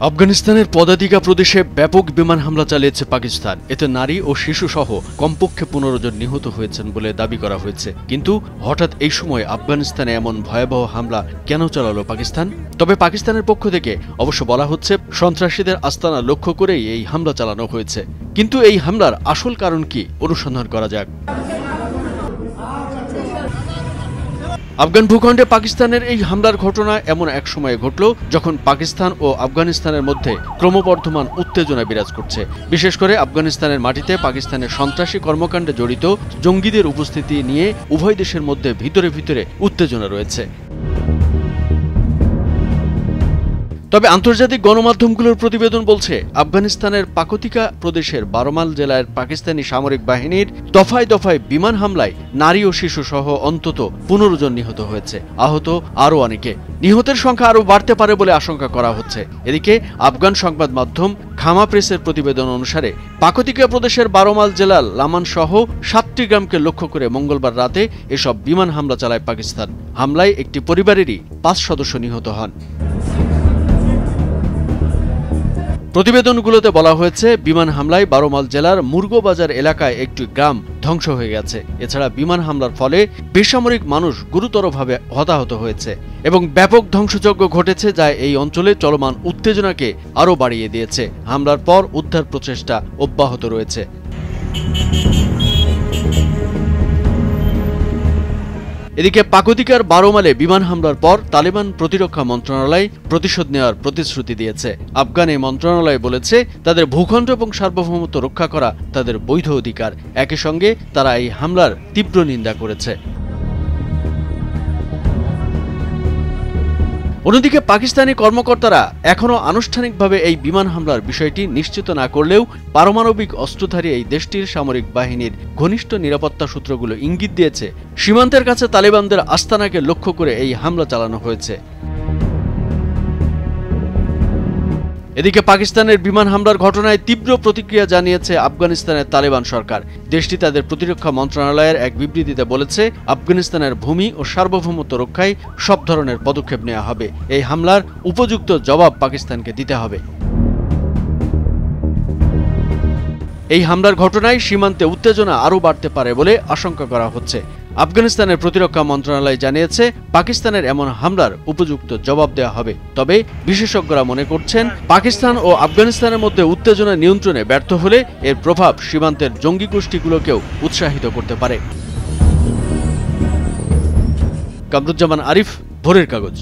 আফগানিস্তানের পদাতিকা প্রদেশে ব্যাপক বিমান হামলা চালিয়েছে পাকিস্তান। এতে নারী ও শিশু সহ কমপক্ষে 15 জন নিহত হয়েছেন বলে দাবি করা হয়েছে। কিন্তু হঠাৎ এই সময় আফগানিস্তানে এমন ভয়াবহ হামলা কেন চালালো পাকিস্তান? তবে পাকিস্তানের পক্ষ থেকে অবশ্য বলা হচ্ছে সন্ত্রাসীদের আস্তানা লক্ষ্য করেই এই হামলা চালানো হয়েছে। কিন্তু এই হামলার আসল কারণ কি অনুসন্ধান করা যাক। আফগান ভূখণ্ডে পাকিস্তানের এই হামলার ঘটনা এমন এক সময়ে ঘটল যখন পাকিস্তান ও আফগানিস্তানের মধ্যে ক্রমবর্ধমান উত্তেজনা বিরাজ করছে। বিশেষ করে আফগানিস্তানের মাটিতে পাকিস্তানের সন্ত্রাসী কর্মকাণ্ডে জড়িত জঙ্গিদের উপস্থিতি নিয়ে উভয় দেশের মধ্যে ভিতরে ভিতরে উত্তেজনা রয়েছে। তবে আন্তর্জাতিক গণমাধ্যমগুলোর প্রতিবেদন বলছে আফগানিস্তানের পাকতিকা প্রদেশের বারমাল জেলার পাকিস্তানি সামরিক বাহিনীর দফায় দফায় বিমান হামলায় নারী ও শিশু সহ অন্তত 15 জন নিহত হয়েছে। আহত আরও অনেকে। নিহতের সংখ্যা আরও বাড়তে পারে বলে আশঙ্কা করা হচ্ছে। এদিকে আফগান সংবাদ মাধ্যম খামা প্রেসের প্রতিবেদন অনুসারে পাকতিকা প্রদেশের বারমাল জেলার লামান সহ 7টি গ্রামকে লক্ষ্য করে মঙ্গলবার রাতে এসব বিমান হামলা চালায় পাকিস্তান। হামলায় একটি পরিবারেরই 5 সদস্য নিহত হন। প্রতিবেদনগুলোতে বলা হয়েছে বিমান হামলায় বারমাল জেলার মুরগোবাজার এলাকায় একটি গ্রাম ধ্বংস হয়ে গেছে। এছাড়া বিমান হামলার ফলে বেসামরিক মানুষ গুরুতরভাবে হতাহত হয়েছে এবং ব্যাপক ধ্বংসযজ্ঞ ঘটেছে, যা এই অঞ্চলে চলমান উত্তেজনাকে আরও বাড়িয়ে দিয়েছে। হামলার পর উদ্ধার প্রচেষ্টা অব্যাহত রয়েছে। এদিকে পাকতিকার বারমালে বিমান হামলার পর তালেবান প্রতিরক্ষা মন্ত্রণালয় প্রতিশোধ নেওয়ার প্রতিশ্রুতি দিয়েছে। আফগান এই মন্ত্রণালয় বলেছে তাদের ভূখণ্ড এবং সার্বভৌমত্ব রক্ষা করা তাদের বৈধ অধিকার। একই সঙ্গে তারা এই হামলার তীব্র নিন্দা করেছে। অন্যদিকে পাকিস্তানি কর্মকর্তারা এখনও আনুষ্ঠানিকভাবে এই বিমান হামলার বিষয়টি নিশ্চিত না করলেও পারমাণবিক অস্ত্রধারী এই দেশটির সামরিক বাহিনীর ঘনিষ্ঠ নিরাপত্তা সূত্রগুলো ইঙ্গিত দিয়েছে সীমান্তের কাছে তালেবানদের আস্তানাকে লক্ষ্য করে এই হামলা চালানো হয়েছে। এদিকে পাকিস্তানের বিমান হামলার ঘটনায় তীব্র প্রতিক্রিয়া জানিয়েছে আফগানিস্তানের তালেবান সরকার। দেশটি তাদের প্রতিরক্ষা মন্ত্রণালয়ের এক বিবৃতিতে বলেছে আফগানিস্তানের ভূমি ও সার্বভৌমত্ব রক্ষায় সব ধরনের পদক্ষেপ নেওয়া হবে। এই হামলার উপযুক্ত জবাব পাকিস্তানকে দিতে হবে। এই হামলার ঘটনায় সীমান্তে উত্তেজনা আরও বাড়তে পারে বলে আশঙ্কা করা হচ্ছে। আফগানিস্তানের প্রতিরক্ষা মন্ত্রণালয় জানিয়েছে পাকিস্তানের এমন হামলার উপযুক্ত জবাব দেওয়া হবে। তবে বিশেষজ্ঞরা মনে করছেন পাকিস্তান ও আফগানিস্তানের মধ্যে উত্তেজনা নিয়ন্ত্রণে ব্যর্থ হলে এর প্রভাব সীমান্তের জঙ্গি গোষ্ঠীগুলোকেও উৎসাহিত করতে পারে। কামরুজ্জামান আরিফ, ভোরের কাগজ।